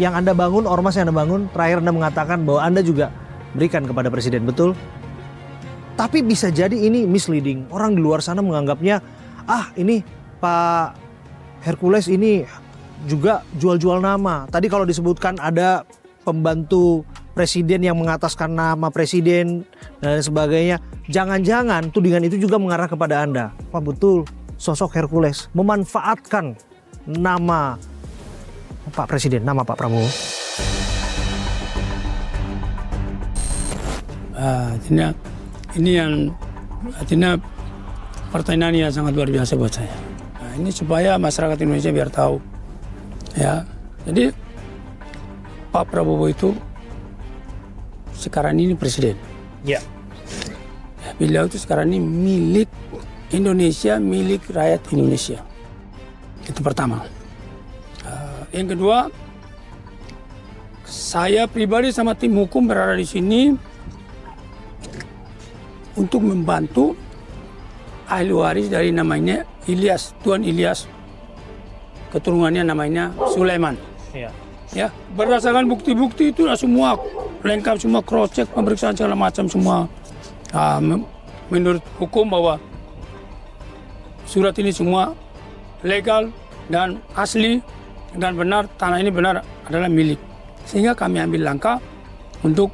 yang Anda bangun, ormas yang Anda bangun, terakhir Anda mengatakan bahwa Anda juga berikan kepada Presiden, betul? Tapi bisa jadi ini misleading. Orang di luar sana menganggapnya, ini Pak Hercules ini juga jual-jual nama. Tadi kalau disebutkan ada pembantu presiden yang mengataskan nama presiden dan sebagainya. Jangan-jangan tudingan itu juga mengarah kepada Anda. Apa betul sosok Hercules memanfaatkan nama Pak Presiden, nama Pak Prabowo? Ini yang artinya pertanyaan yang sangat luar biasa buat saya. Ini supaya masyarakat Indonesia biar tahu, ya. Jadi Pak Prabowo itu sekarang ini presiden. Ya. Beliau itu sekarang ini milik Indonesia, milik rakyat Indonesia. Itu pertama. Yang kedua, saya pribadi sama tim hukum berada di sini untuk membantu ahli waris dari namanya Ilyas, Tuan Ilyas. Keturunannya namanya Sulaiman. Ya. Ya, berdasarkan bukti-bukti itu semua lengkap, semua cross check, pemeriksaan segala macam semua. Menurut hukum bahwa surat ini semua legal dan asli dan benar, tanah ini benar adalah milik. Sehingga kami ambil langkah untuk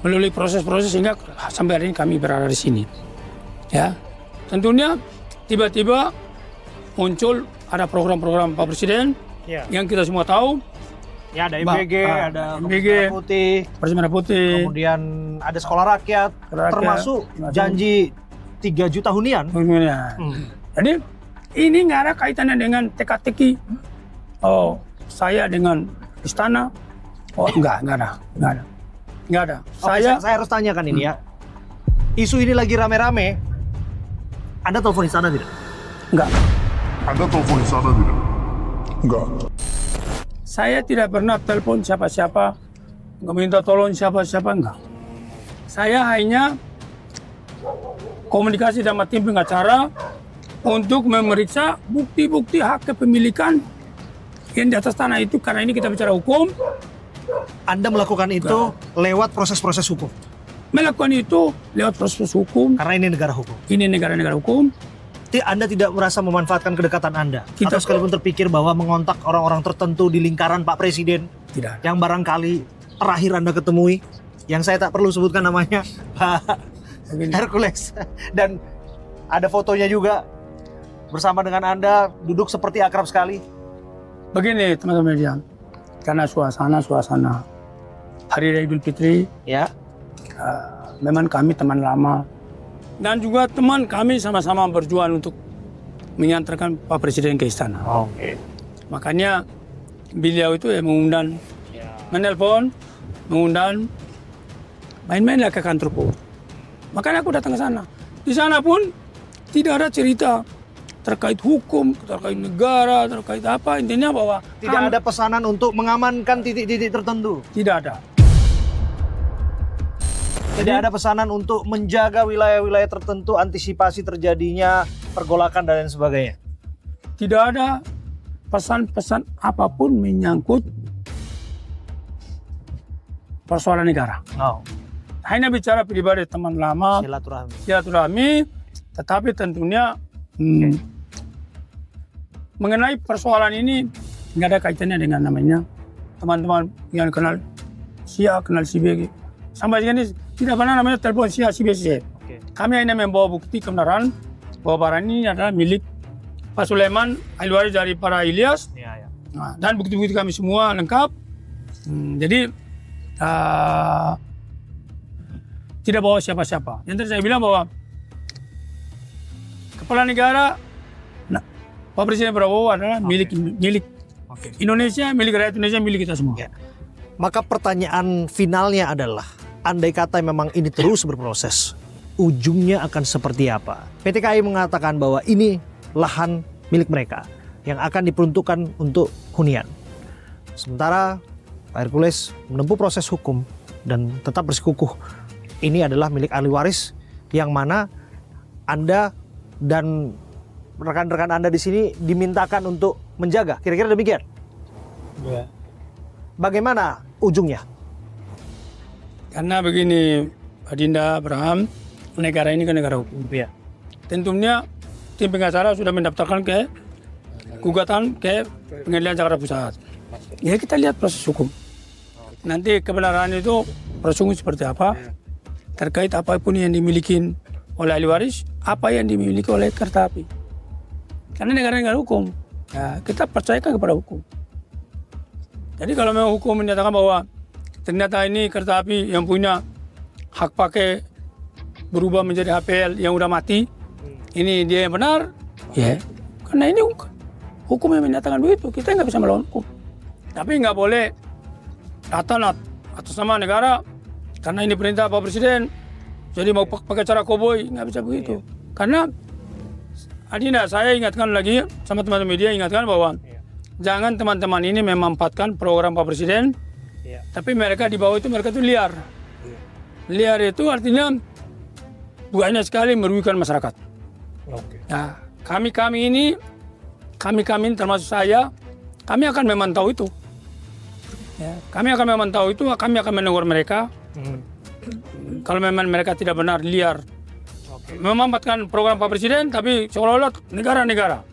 melalui proses-proses sehingga sampai hari ini kami berada di sini. Ya, tentunya tiba-tiba muncul ada program-program Pak Presiden yang kita semua tahu. Ya, ada MBG, ada MBG, Persis Merah Putih, kemudian ada sekolah rakyat, termasuk janji 3 juta hunian. Jadi ini nggak ada kaitannya dengan teka-teki. Oh, saya dengan istana. Oh, enggak ada. Saya harus tanyakan ini ya. Isu ini lagi rame-rame. Anda telepon istana tidak? Enggak. Anda telepon istana tidak? Enggak. Saya tidak pernah telepon siapa-siapa, nggak minta tolong siapa-siapa, enggak. Saya hanya komunikasi sama tim pengacara untuk memeriksa bukti-bukti hak kepemilikan yang di atas tanah itu. Karena ini kita bicara hukum. Anda melakukan itu lewat proses-proses hukum? Melakukan itu lewat proses hukum. Karena ini negara hukum? Ini negara-negara hukum. Anda tidak merasa memanfaatkan kedekatan Anda? Atau sekalipun terpikir bahwa mengontak orang-orang tertentu di lingkaran Pak Presiden? Tidak. Yang barangkali terakhir Anda ketemui, yang saya tak perlu sebutkan namanya, Pak Hercules. Dan ada fotonya juga bersama dengan Anda, duduk seperti akrab sekali. Begini teman-teman media, karena suasana Hari Raya Idul Fitri, ya, memang kami teman lama. Dan juga teman kami sama-sama berjuang untuk menyantarkan Pak Presiden ke istana. Oke. Makanya beliau itu mengundang, menelpon, mengundang, main-main lah ke kantorku. Makanya aku datang ke sana. Di sana pun tidak ada cerita terkait hukum, terkait negara, terkait apa. Intinya bahwa tidak ada pesanan untuk mengamankan titik-titik tertentu. Tidak ada. Tidak ada pesanan untuk menjaga wilayah-wilayah tertentu, antisipasi terjadinya pergolakan dan lain sebagainya. Tidak ada pesan-pesan apapun menyangkut persoalan negara. Oh. Hanya bicara pribadi teman lama, silaturahmi, tetapi tentunya mengenai persoalan ini nggak ada kaitannya dengan namanya teman-teman yang kenal Sia, kenal si B. Sampai sini tidak pernah namanya telepon Sia, si B, si C. Kami hanya membawa bukti kebenaran bahwa barang ini adalah milik Pak Sulaiman, ahli waris dari para Ilyas. Nah, dan bukti-bukti kami semua lengkap. Jadi tidak bawa siapa-siapa. Yang tadi saya bilang bahwa kepala negara, Pak Presiden Prabowo adalah milik Indonesia, milik rakyat Indonesia, milik kita semua. Maka pertanyaan finalnya adalah, andai kata memang ini terus berproses, ujungnya akan seperti apa? PT KAI mengatakan bahwa ini lahan milik mereka yang akan diperuntukkan untuk hunian. Sementara Pak Hercules menempuh proses hukum dan tetap bersikukuh ini adalah milik ahli waris, yang mana Anda dan rekan-rekan Anda di sini dimintakan untuk menjaga. Kira-kira demikian? Ya. bagaimana ujungnya? Karena begini, Pak Dinda, Abraham, negara ini kan negara hukum. Ya. Tentunya tim pengacara sudah mendaftarkan ke gugatan ke Pengadilan Jakarta Pusat. Ya kita lihat proses hukum. Nanti kebenaran itu proses seperti apa, terkait apapun yang dimiliki oleh ahli waris, apa yang dimiliki oleh Kertapi. Karena negara-negara hukum, ya, kita percayakan kepada hukum. Jadi kalau memang hukum menyatakan bahwa ternyata ini Kertapi yang punya hak pakai berubah menjadi HPL yang udah mati, ini dia yang benar, ya. Karena ini hukum yang menyatakan begitu, kita nggak bisa melawan hukum. Tapi nggak boleh datang atas nama negara, karena ini perintah Pak Presiden, jadi mau pakai cara koboi, nggak bisa begitu. Karena Adinda, saya ingatkan lagi sama teman-teman media, ingatkan bahwa jangan teman-teman ini memanfaatkan program Pak Presiden, tapi mereka di bawah itu mereka itu liar. Liar itu artinya banyak sekali merugikan masyarakat. Nah, kami ini termasuk saya, kami akan memantau itu. Ya, kami akan memantau itu, kami akan menegur mereka. Kalau memang mereka tidak benar, liar, memanfaatkan program Pak Presiden, tapi seolah-olah negara-negara.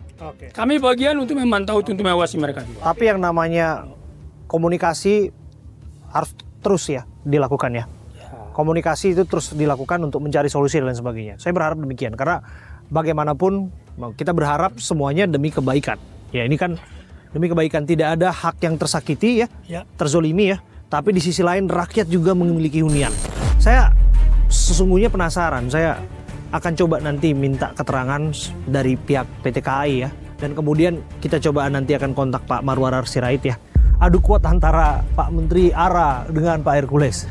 Kami bagian untuk memantau itu, untuk mengawasi mereka. Tapi yang namanya komunikasi harus terus ya dilakukan ya. Komunikasi itu terus dilakukan untuk mencari solusi dan lain sebagainya. Saya berharap demikian, karena bagaimanapun kita berharap semuanya demi kebaikan. Ya ini kan demi kebaikan, tidak ada hak yang tersakiti ya, terzolimi ya. Tapi di sisi lain rakyat juga memiliki hunian. Saya sesungguhnya penasaran, saya akan coba nanti minta keterangan dari pihak PT KAI ya. Dan kemudian kita coba nanti akan kontak Pak Marwarar Sirait ya. Adu kuat antara Pak Menteri ARA dengan Pak Hercules.